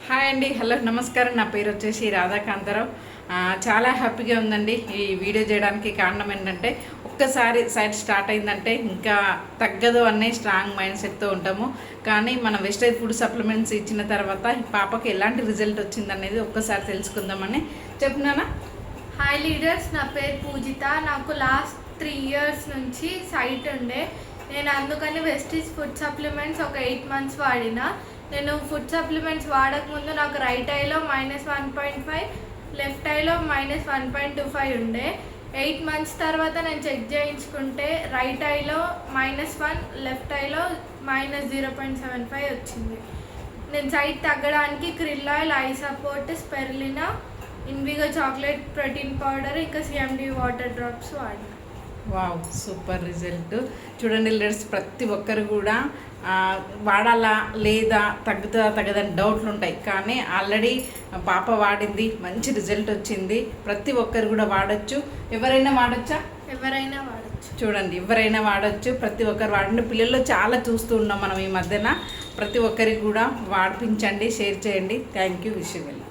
Hi అండి, hello, నమస్కారం. నా పేరు వచ్చేసి రాధాకాంతారావు. చాలా హ్యాపీగా ఉందండి. ఈ వీడియో చేయడానికి కారణం ఏంటంటే, ఒక్కసారి సైట్ స్టార్ట్ అయిందంటే ఇంకా తగ్గదు అనే స్ట్రాంగ్ మైండ్ సెట్తో ఉంటాము. కానీ మన వెజిటేబుల్ ఫుడ్ సప్లిమెంట్స్ ఇచ్చిన తర్వాత పాపకి ఎలాంటి రిజల్ట్ వచ్చిందనేది ఒక్కసారి తెలుసుకుందామని చెప్తున్నానా. హాయ్ లీడర్స్, నా పేరు పూజిత. నాకు లాస్ట్ 3 years నుంచి సైట్ ఉండే. నేను అందుకని వెస్టీజ్ ఫుడ్ సప్లిమెంట్స్ ఒక 8 months వాడిన. నేను ఫుడ్ సప్లిమెంట్స్ వాడకముందు నాకు రైట్ ఐలో -1.5, లెఫ్ట్ ఐలో -1.25 ఉండే. 8 months తర్వాత నేను చెక్ చేయించుకుంటే రైట్ ఐలో -1, లెఫ్ట్ ఐలో -0.75 వచ్చింది. నేను సైట్ తగ్గడానికి krill oil, eye support, spirulina, ఇన్విగో చాక్లెట్ ప్రోటీన్ పౌడర్, ఇంకా సిఎండి వాటర్ డ్రాప్స్ వాడిన. Wow, super result. చూడండి లీడర్స్, ప్రతి ఒక్కరు కూడా వాడాలా లేదా తగ్గుతుందా తగ్గదని డౌట్లు ఉంటాయి. కానీ ఆల్రెడీ పాప వాడింది, మంచి రిజల్ట్ వచ్చింది. ప్రతి ఒక్కరు కూడా వాడచ్చు. ఎవరైనా వాడచ్చా? ఎవరైనా వాడచ్చు. చూడండి, ఎవరైనా వాడచ్చు. ప్రతి ఒక్కరు వాడండి. పిల్లల్లో చాలా చూస్తూ ఉన్నాం మనం ఈ మధ్యన. ప్రతి ఒక్కరికి కూడా వాడిపించండి, షేర్ చేయండి. Thank you. Wish you well.